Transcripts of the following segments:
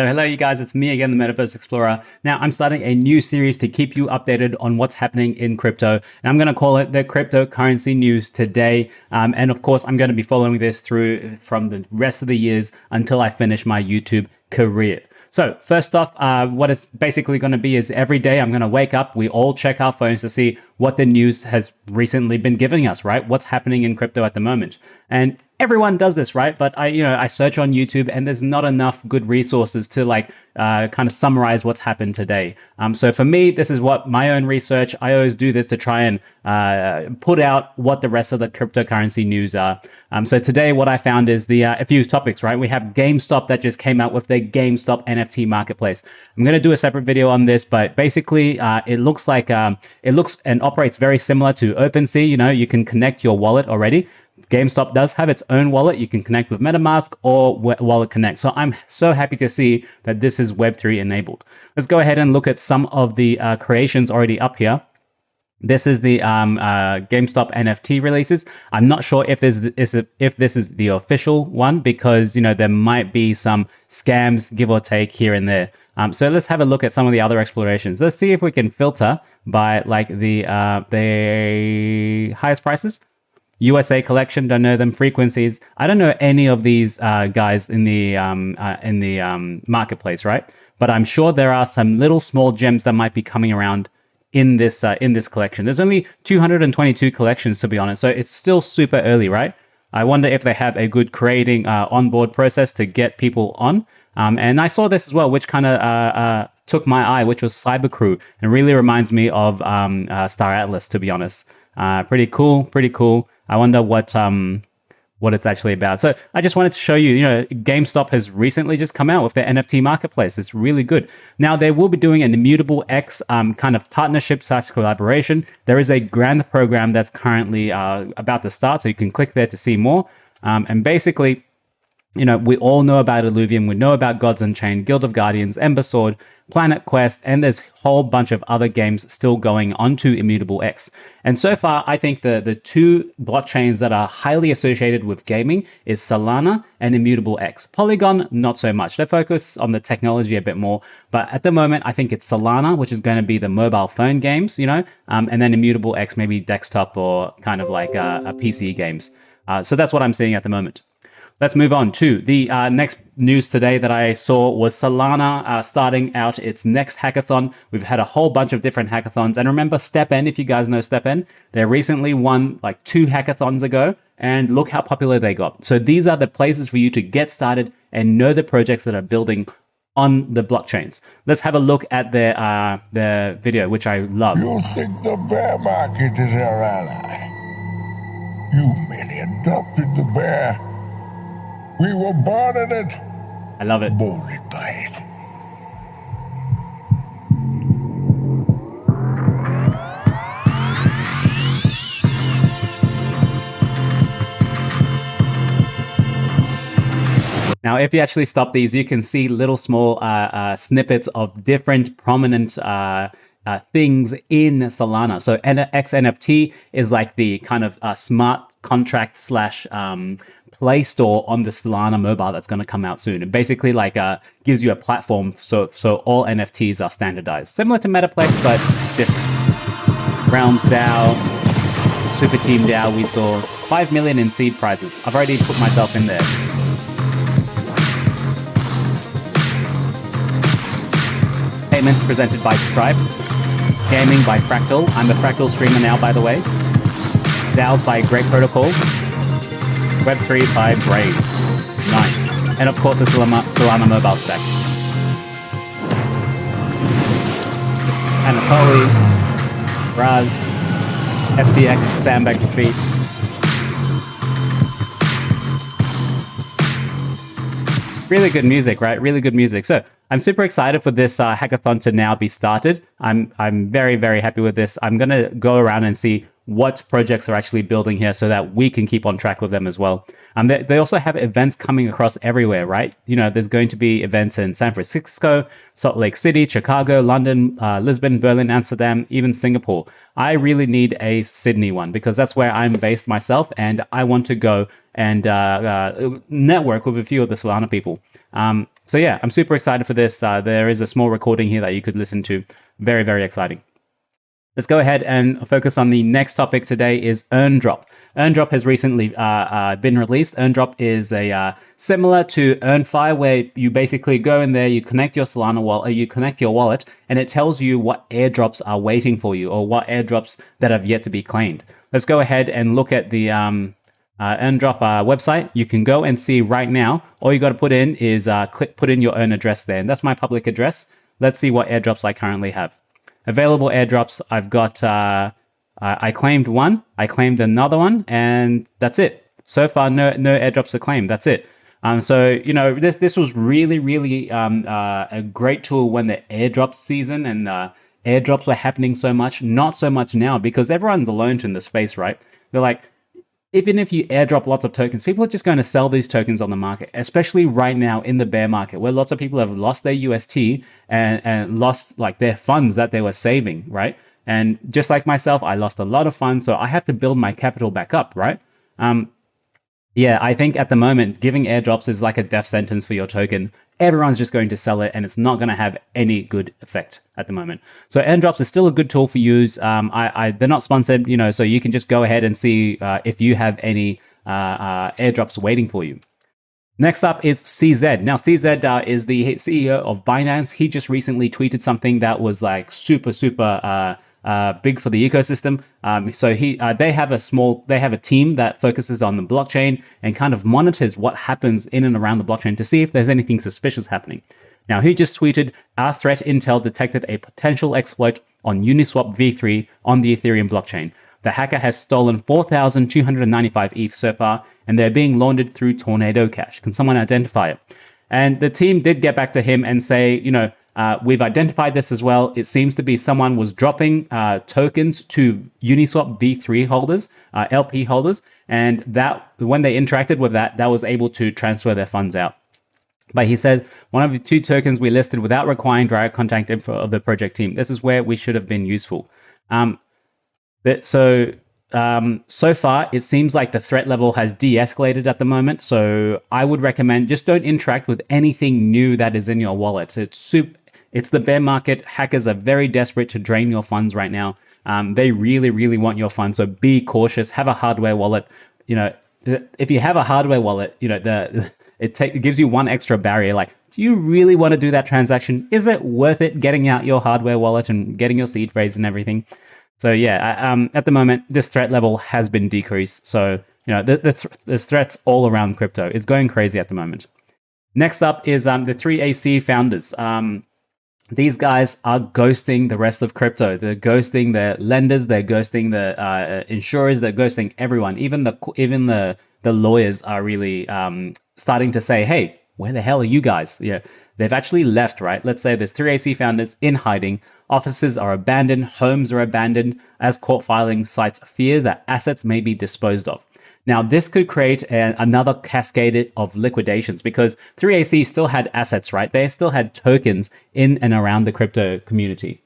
Hello, you guys. It's me again, the Metaverse Explorer. Now, I'm starting a new series to keep you updated on what's happening in crypto. And I'm going to call it the Cryptocurrency News Today. And of course, I'm going to be following this through from the rest of the years until I finish my YouTube career. So first off, what it's basically going to be is every day I'm going to wake up, we all check our phones to see what the news has recently been giving us, right? What's happening in crypto at the moment. And everyone does this, right? But I search on YouTube and there's not enough good resources to kind of summarize what's happened today. So for me, this is what my own research. I always do this to try and put out what the rest of the cryptocurrency news are. So today, what I found is a few topics, right? We have Gamestop that just came out with their Gamestop NFT Marketplace. I'm going to do a separate video on this, but basically, it looks and operates very similar to OpenSea. You can connect your wallet already. GameStop does have its own wallet. You can connect with MetaMask or Wallet Connect. So I'm so happy to see that this is Web3 enabled. Let's go ahead and look at some of the creations already up here. This is the GameStop NFT releases. I'm not sure if this is the official one because there might be some scams, give or take here and there. So let's have a look at some of the other explorations. Let's see if we can filter by the highest prices. USA collection, don't know them. Frequencies, I don't know any of these guys in the marketplace, right? But I'm sure there are some little small gems that might be coming around in this collection. There's only 222 collections, to be honest, so it's still super early, right? I wonder if they have a good creating onboard process to get people on. And I saw this as well, which kind of took my eye, which was Cybercrew, and really reminds me of Star Atlas, to be honest. Pretty cool. I wonder what it's actually about. So I just wanted to show you, GameStop has recently just come out with their NFT marketplace. It's really good. Now they will be doing an Immutable X kind of partnership / collaboration. There is a grant program that's currently about to start, so you can click there to see more. And basically, we all know about Illuvium, we know about Gods Unchained, Guild of Guardians, Ember Sword, Planet Quest, and there's a whole bunch of other games still going onto Immutable X. And so far, I think the two blockchains that are highly associated with gaming is Solana and Immutable X. Polygon, not so much. They focus on the technology a bit more, but at the moment, I think it's Solana, which is going to be the mobile phone games, and then Immutable X, maybe desktop or kind of like a PC games. So that's what I'm seeing at the moment. Let's move on to the next news today that I saw was Solana starting out its next hackathon. We've had a whole bunch of different hackathons. And remember StepN, if you guys know StepN, they recently won like 2 hackathons ago. And look how popular they got. So these are the places for you to get started and know the projects that are building on the blockchains. Let's have a look at their video, which I love. You think the bear market is our ally? You merely adopted the bear. We were born in it. I love it. Molded by it. Now, if you actually stop these, you can see little small snippets of different prominent things in Solana. So XNFT is like the kind of smart contract / Play Store on the Solana mobile that's going to come out soon. It basically gives you a platform so all NFTs are standardized. Similar to Metaplex, but different. Realms DAO, Super Team DAO, we saw 5 million in seed prizes. I've already put myself in there. Payments presented by Stripe. Gaming by Fractal. I'm the Fractal streamer now, by the way. DAOs by Great Protocol. Web3 by Brave. Nice. And of course, the Solana mobile stack. Anatoly, Raj, FTX, Sandbag Defeat. Really good music, right? Really good music. So I'm super excited for this hackathon to now be started. I'm very, very happy with this. I'm going to go around and see what projects are actually building here so that we can keep on track with them as well. They also have events coming across everywhere, right? There's going to be events in San Francisco, Salt Lake City, Chicago, London, Lisbon, Berlin, Amsterdam, even Singapore. I really need a Sydney one because that's where I'm based myself and I want to go and network with a few of the Solana people. So yeah, I'm super excited for this. There is a small recording here that you could listen to. Very, very exciting. Let's go ahead and focus on the next topic today is EarnDrop. EarnDrop has recently been released. EarnDrop is a similar to EarnFi, where you basically go in there, you connect your Solana wallet, you connect your wallet, and it tells you what airdrops are waiting for you or what airdrops that have yet to be claimed. Let's go ahead and look at the EarnDrop website. You can go and see right now. All you got to put in is put in your own address there, and that's my public address. Let's see what airdrops I currently have. Available airdrops, I've got, I claimed one, I claimed another one, and that's it. So far, no airdrops to claim. That's it. So, you know, this was really a great tool when the airdrop season and airdrops were happening so much. Not so much now because everyone's alone in the space, right? They're like, even if you airdrop lots of tokens, people are just going to sell these tokens on the market, especially right now in the bear market, where lots of people have lost their UST and lost like their funds that they were saving, right? And just like myself, I lost a lot of funds, so I have to build my capital back up, right? Yeah, I think at the moment, giving airdrops is like a death sentence for your token. Everyone's just going to sell it, and it's not going to have any good effect at the moment. So airdrops is still a good tool for use. They're not sponsored, you know, so you can just go ahead and see if you have any airdrops waiting for you. Next up is CZ. Now, CZ is the CEO of Binance. He just recently tweeted something that was like super big for the ecosystem. So they have a team that focuses on the blockchain and kind of monitors what happens in and around the blockchain to see if there's anything suspicious happening. Now, he just tweeted, "Our threat intel detected a potential exploit on Uniswap v3 on the Ethereum blockchain. The hacker has stolen 4,295 ETH so far, and they're being laundered through Tornado Cash. Can someone identify it?" And the team did get back to him and say, you know, we've identified this as well. It seems to be someone was dropping tokens to Uniswap v3 holders, LP holders, and that when they interacted with that was able to transfer their funds out. But he said, one of the 2 tokens we listed without requiring direct contact info of the project team. This is where we should have been useful. So far, it seems like the threat level has de-escalated at the moment. So I would recommend just don't interact with anything new that is in your wallet. It's the bear market. Hackers are very desperate to drain your funds right now. They really want your funds. So be cautious. Have a hardware wallet. You know, if you have a hardware wallet, you know, it gives you one extra barrier. Like, do you really want to do that transaction? Is it worth it getting out your hardware wallet and getting your seed phrase and everything? So yeah, at the moment, this threat level has been decreased. So, you know, there's threats all around crypto. It's going crazy at the moment. Next up is the 3AC founders. These guys are ghosting the rest of crypto. They're ghosting the lenders. They're ghosting the insurers. They're ghosting everyone. Even the lawyers are really starting to say, "Hey, where the hell are you guys?" Yeah, they've actually left. Right? Let's say there's 3AC founders in hiding. Offices are abandoned. Homes are abandoned as court filing cites fear that assets may be disposed of. Now, this could create another cascade of liquidations because 3AC still had assets, right? They still had tokens in and around the crypto community.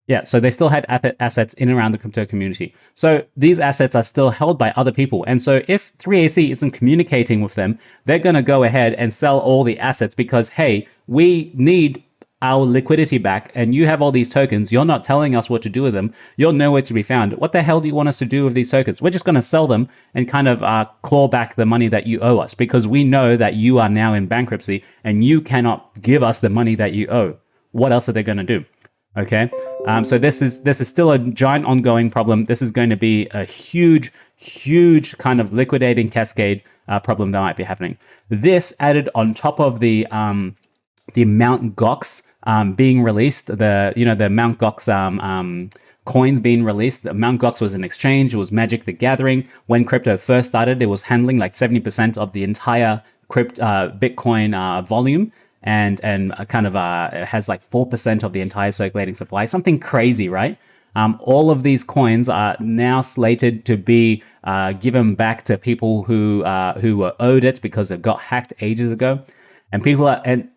Yeah, so they still had assets in and around the crypto community. So these assets are still held by other people. And so if 3AC isn't communicating with them, they're going to go ahead and sell all the assets because, hey, we need our liquidity back and you have all these tokens. You're not telling us what to do with them. You're nowhere to be found. What the hell do you want us to do with these tokens? We're just going to sell them and kind of claw back the money that you owe us because we know that you are now in bankruptcy and you cannot give us the money that you owe. What else are they going to do? Okay, so this is still a giant ongoing problem. This is going to be a huge huge kind of liquidating cascade problem that might be happening. This added on top of the Mount Gox being released, the Mount Gox coins being released. The Mount Gox was an exchange. It was Magic the Gathering. When crypto first started, it was handling like 70% of the entire Bitcoin volume. And kind of it has like 4% of the entire circulating supply. Something crazy, right? All of these coins are now slated to be given back to people who were owed it because it got hacked ages ago. And people are, and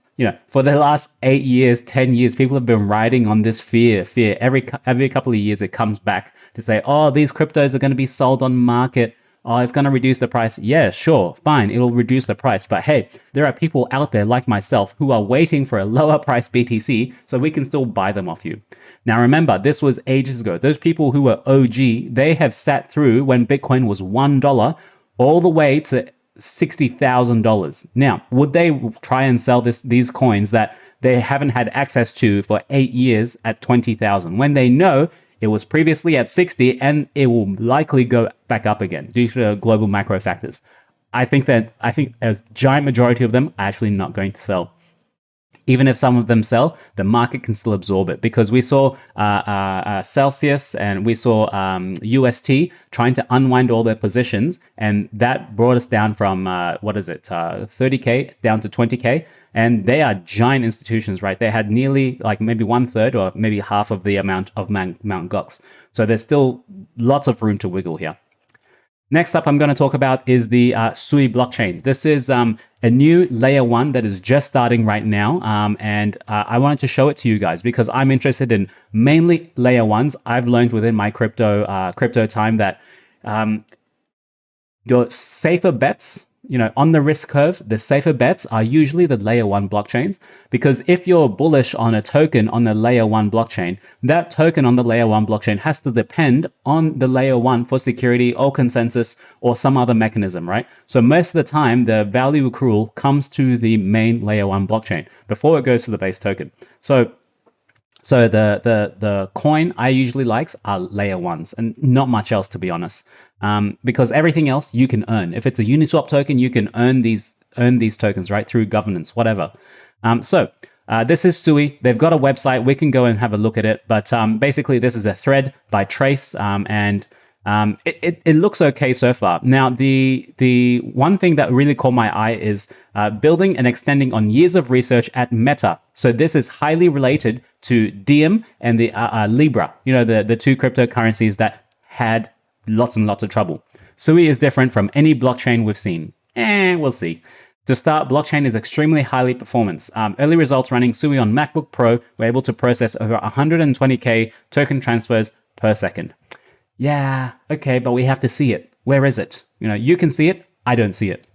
for the last 8 years, 10 years, people have been riding on this fear. Every couple of years, it comes back to say, oh, these cryptos are going to be sold on market. Oh, it's going to reduce the price. Yeah, sure, fine, it'll reduce the price. But hey, there are people out there like myself who are waiting for a lower price BTC so we can still buy them off you. Now, remember, this was ages ago. Those people who were OG, they have sat through when Bitcoin was $1 all the way to $60,000. Now, would they try and sell these coins that they haven't had access to for 8 years at 20,000 when they know it was previously at 60 and it will likely go back up again due to global macro factors? I think a giant majority of them are actually not going to sell. Even if some of them sell, the market can still absorb it, because we saw Celsius and we saw UST trying to unwind all their positions, and that brought us down from 30K down to 20K. And they are giant institutions, right? They had nearly like maybe 1/3 or maybe half of the amount of Mt. Gox. So there's still lots of room to wiggle here. Next up, I'm going to talk about is the Sui blockchain. This is a new layer 1 that is just starting right now. And I wanted to show it to you guys because I'm interested in mainly layer 1s. I've learned within my crypto time that your safer bets, on the risk curve, the safer bets are usually the layer 1 blockchains, because if you're bullish on a token on the layer 1 blockchain, that token on the layer 1 blockchain has to depend on the layer 1 for security or consensus or some other mechanism, right? So most of the time, the value accrual comes to the main layer 1 blockchain before it goes to the base token. So the coin I usually likes are layer 1s and not much else, to be honest. Because everything else you can earn. If it's a Uniswap token, you can earn these tokens, right, through governance, whatever. This is Sui. They've got a website. We can go and have a look at it. But basically, this is a thread by Trace, and it looks okay so far. Now, the one thing that really caught my eye is building and extending on years of research at Meta. So this is highly related to Diem and the Libra. The two cryptocurrencies that had lots and lots of trouble. Sui is different from any blockchain we've seen. We'll see. To start, blockchain is extremely highly performance. Early results running Sui on MacBook Pro were able to process over 120K token transfers per second. Yeah, okay, but we have to see it. Where is it? You can see it. I don't see it.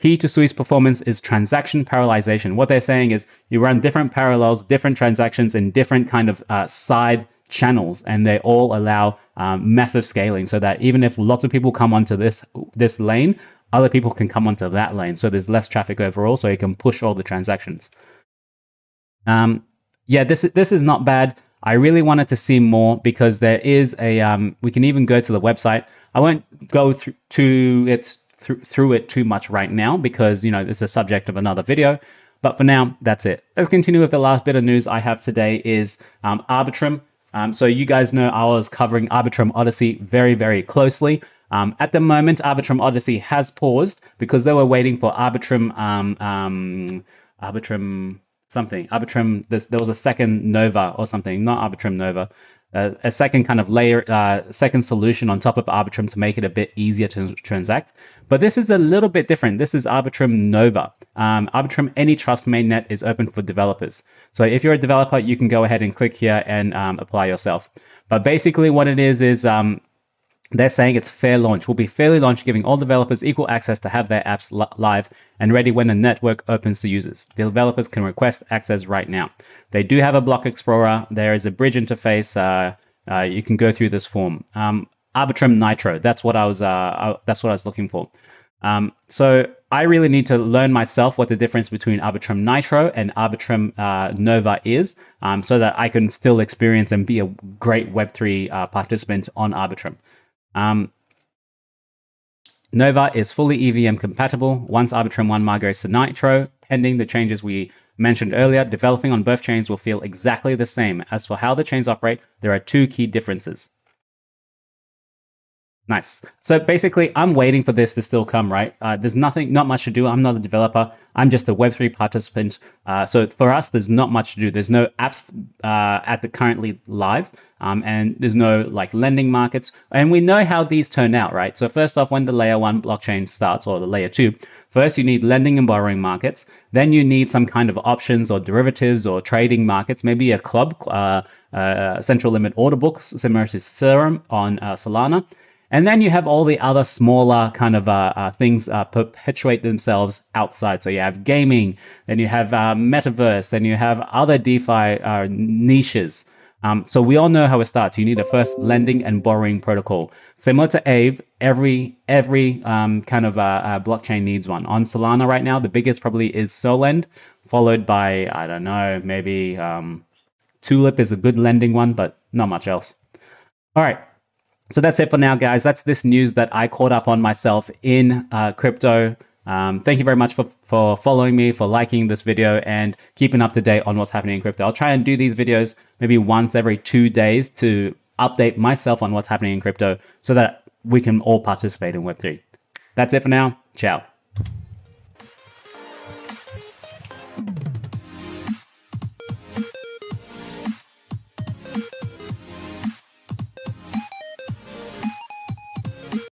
Key to Sui's performance is transaction parallelization. What they're saying is you run different parallels, different transactions in different kind of side channels, and they all allow massive scaling, so that even if lots of people come onto this lane, other people can come onto that lane. So there's less traffic overall, so you can push all the transactions. This is not bad. I really wanted to see more because there is we can even go to the website. I won't go through it too much right now because, it's a subject of another video. But for now, that's it. Let's continue with the last bit of news I have today is Arbitrum. So you guys know I was covering Arbitrum Odyssey very, very closely. At the moment, Arbitrum Odyssey has paused because they were waiting for Arbitrum something. Arbitrum, there was a second Nova or something, not Arbitrum Nova. A second kind of layer, second solution on top of Arbitrum to make it a bit easier to transact. But this is a little bit different. This is Arbitrum Nova. Arbitrum AnyTrust mainnet is open for developers. So if you're a developer, you can go ahead and click here and apply yourself. But basically what it is they're saying it's fair launch. Will be fairly launched, giving all developers equal access to have their apps live and ready when the network opens to users. Developers can request access right now. They do have a block explorer. There is a bridge interface. You can go through this form. Arbitrum Nitro. That's what I was looking for. So I really need to learn myself what the difference between Arbitrum Nitro and Arbitrum Nova is, so that I can still experience and be a great Web3 participant on Arbitrum. Nova is fully EVM compatible once Arbitrum 1 migrates to Nitro. Pending the changes we mentioned earlier, developing on both chains will feel exactly the same. As for how the chains operate, there are two key differences. Nice. So basically, I'm waiting for this to still come, right? There's not much to do. I'm not a developer. I'm just a Web3 participant. So for us, there's not much to do. There's no apps currently live, and there's no like lending markets. And we know how these turn out, right? So first off, when the layer 1 blockchain starts, or the layer 2, first you need lending and borrowing markets. Then you need some kind of options or derivatives or trading markets, maybe a club, central limit order book, similar to Serum on Solana. And then you have all the other smaller kind of things perpetuate themselves outside. So you have gaming, then you have metaverse, then you have other DeFi niches. So we all know how it starts. You need a first lending and borrowing protocol. Similar to Aave, every kind of blockchain needs one. On Solana right now, the biggest probably is Solend, followed by, I don't know, maybe Tulip is a good lending one, but not much else. All right. So that's it for now, guys. That's this news that I caught up on myself in crypto. Thank you very much for following me, for liking this video, and keeping up to date on what's happening in crypto. I'll try and do these videos maybe once every 2 days to update myself on what's happening in crypto so that we can all participate in Web3. That's it for now. Ciao.